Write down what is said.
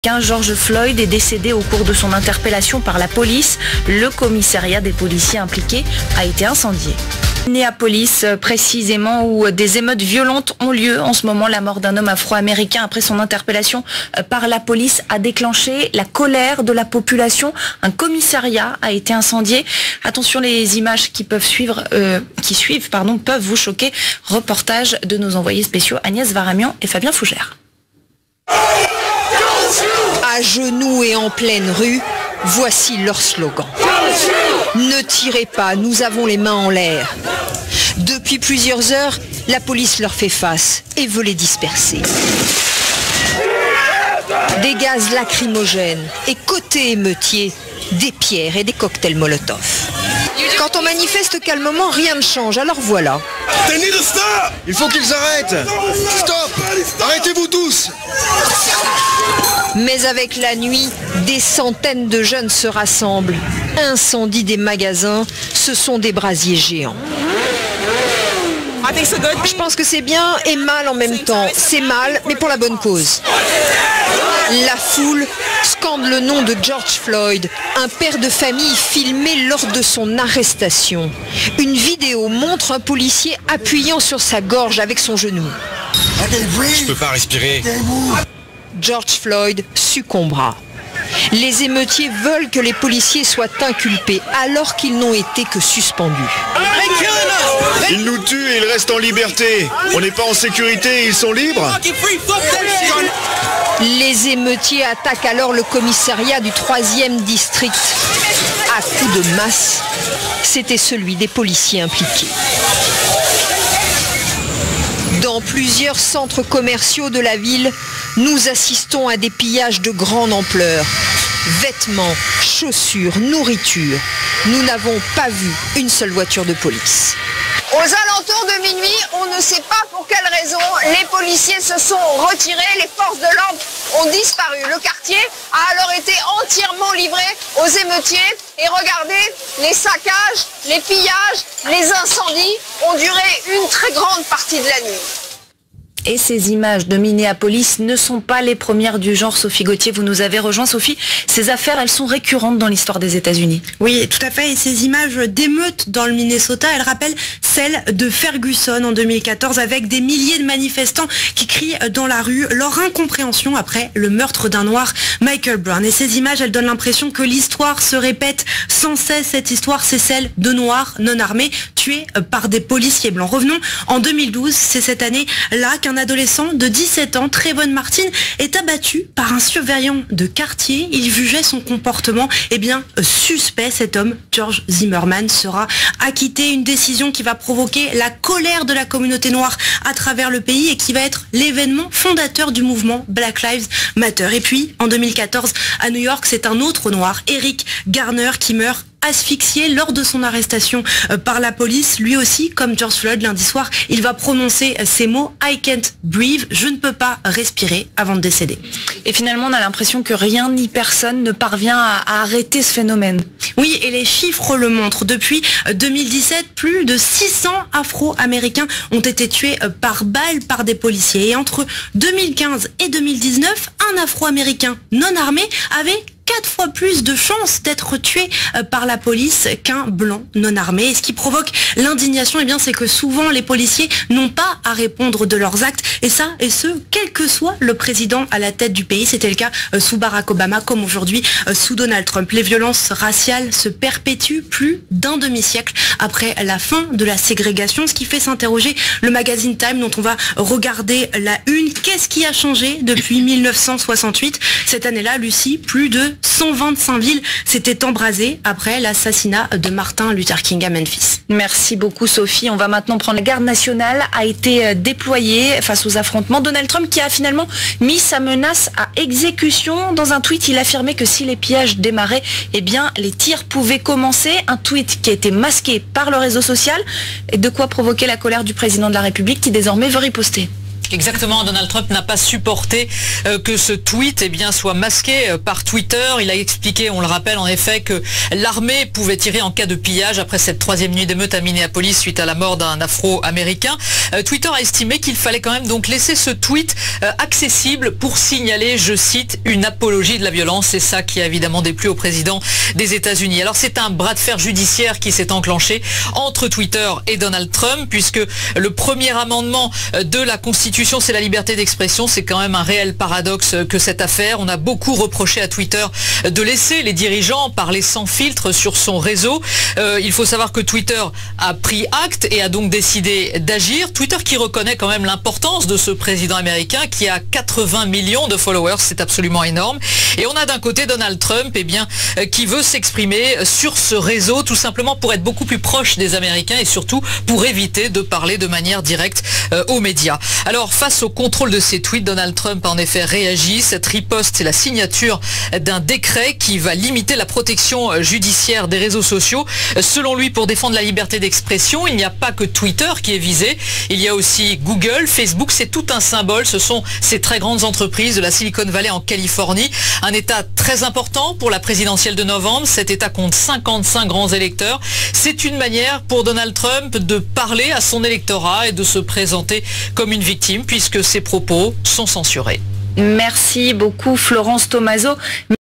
George Floyd est décédé au cours de son interpellation par la police. Le commissariat des policiers impliqués a été incendié. Minneapolis, précisément, où des émeutes violentes ont lieu en ce moment. La mort d'un homme afro-américain après son interpellation par la police a déclenché la colère de la population. Un commissariat a été incendié. Attention, les images qui suivent, peuvent vous choquer. Reportage de nos envoyés spéciaux Agnès Varamian et Fabien Fougère. À genoux et en pleine rue, voici leur slogan. Ne tirez pas, nous avons les mains en l'air. Depuis plusieurs heures, la police leur fait face et veut les disperser. Des gaz lacrymogènes et côté émeutier, des pierres et des cocktails Molotov. Quand on manifeste calmement, rien ne change, alors voilà. Il faut qu'ils arrêtent. Stop. Arrêtez-vous tous. Mais avec la nuit, des centaines de jeunes se rassemblent. Incendie des magasins, ce sont des brasiers géants. Je pense que c'est bien et mal en même temps. C'est mal, mais pour la bonne cause. La foule scande le nom de George Floyd, un père de famille filmé lors de son arrestation. Une vidéo montre un policier appuyant sur sa gorge avec son genou. Je peux pas respirer. George Floyd succombera. Les émeutiers veulent que les policiers soient inculpés alors qu'ils n'ont été que suspendus. Ils nous tuent et ils restent en liberté. On n'est pas en sécurité et ils sont libres. Les émeutiers attaquent alors le commissariat du 3e district. À coups de masse, c'était celui des policiers impliqués. Dans plusieurs centres commerciaux de la ville, nous assistons à des pillages de grande ampleur. Vêtements, chaussures, nourriture. Nous n'avons pas vu une seule voiture de police. Aux alentours de minuit, on ne sait pas pour quelle raison, les policiers se sont retirés, les forces de l'ordre ont disparu. Le quartier a alors été entièrement livré aux émeutiers. Et regardez, les saccages, les pillages, les incendies ont duré une très grande partie de la nuit. Et ces images de Minneapolis ne sont pas les premières du genre. Sophie Gauthier, vous nous avez rejoint. Sophie, ces affaires, elles sont récurrentes dans l'histoire des États-Unis. Oui, tout à fait. Et ces images d'émeutes dans le Minnesota, elles rappellent celles de Ferguson en 2014 avec des milliers de manifestants qui crient dans la rue leur incompréhension après le meurtre d'un noir, Michael Brown. Et ces images, elles donnent l'impression que l'histoire se répète sans cesse. Cette histoire, c'est celle de noirs non armés tués par des policiers blancs. Revenons en 2012, c'est cette année-là qu'un adolescent de 17 ans, Trayvon Martin, est abattu par un surveillant de quartier. Il jugeait son comportement suspect. Cet homme, George Zimmerman, sera acquitté. Une décision qui va provoquer la colère de la communauté noire à travers le pays et qui va être l'événement fondateur du mouvement Black Lives Matter. Et puis, en 2014, à New York, c'est un autre noir, Eric Garner, qui meurt asphyxié lors de son arrestation par la police. Lui aussi, comme George Floyd lundi soir, il va prononcer ces mots « I can't breathe », je ne peux pas respirer, avant de décéder. Et finalement, on a l'impression que rien ni personne ne parvient à arrêter ce phénomène. Oui, et les chiffres le montrent. Depuis 2017, plus de 600 Afro-Américains ont été tués par balle par des policiers. Et entre 2015 et 2019, un Afro-Américain non armé avait 4 fois plus de chances d'être tué par la police qu'un blanc non armé. Et ce qui provoque l'indignation, c'est que souvent les policiers n'ont pas à répondre de leurs actes. Et ce, quel que soit le président à la tête du pays. C'était le cas sous Barack Obama, comme aujourd'hui sous Donald Trump. Les violences raciales se perpétuent plus d'un demi-siècle après la fin de la ségrégation. Ce qui fait s'interroger le magazine Time, dont on va regarder la une. Qu'est-ce qui a changé depuis 1968? Cette année-là, Lucie, plus de 125 villes s'étaient embrasées après l'assassinat de Martin Luther King à Memphis. Merci beaucoup Sophie. On va maintenant prendre la garde nationale a été déployée face aux affrontements. Donald Trump qui a finalement mis sa menace à exécution. Dans un tweet, il affirmait que si les pillages démarraient, les tirs pouvaient commencer. Un tweet qui a été masqué par le réseau social et de quoi provoquer la colère du président de la République qui désormais veut riposter. Exactement, Donald Trump n'a pas supporté que ce tweet soit masqué par Twitter. Il a expliqué, on le rappelle en effet, que l'armée pouvait tirer en cas de pillage après cette troisième nuit d'émeute à Minneapolis suite à la mort d'un Afro-Américain. Twitter a estimé qu'il fallait quand même donc laisser ce tweet accessible pour signaler, je cite, une apologie de la violence. C'est ça qui a évidemment déplu au président des États-Unis. Alors c'est un bras de fer judiciaire qui s'est enclenché entre Twitter et Donald Trump, puisque le premier amendement de la Constitution, c'est la liberté d'expression. C'est quand même un réel paradoxe que cette affaire. On a beaucoup reproché à Twitter de laisser les dirigeants parler sans filtre sur son réseau. Il faut savoir que Twitter a pris acte et a donc décidé d'agir. Twitter qui reconnaît quand même l'importance de ce président américain qui a 80 millions de followers. C'est absolument énorme. Et on a d'un côté Donald Trump qui veut s'exprimer sur ce réseau tout simplement pour être beaucoup plus proche des Américains et surtout pour éviter de parler de manière directe aux médias. Alors, face au contrôle de ces tweets, Donald Trump a en effet réagi. Cette riposte, c'est la signature d'un décret qui va limiter la protection judiciaire des réseaux sociaux. Selon lui, pour défendre la liberté d'expression, il n'y a pas que Twitter qui est visé. Il y a aussi Google, Facebook, c'est tout un symbole. Ce sont ces très grandes entreprises de la Silicon Valley en Californie. Un État très important pour la présidentielle de novembre. Cet État compte 55 grands électeurs. C'est une manière pour Donald Trump de parler à son électorat et de se présenter comme une victime, puisque ses propos sont censurés. Merci beaucoup Florence Tomaso.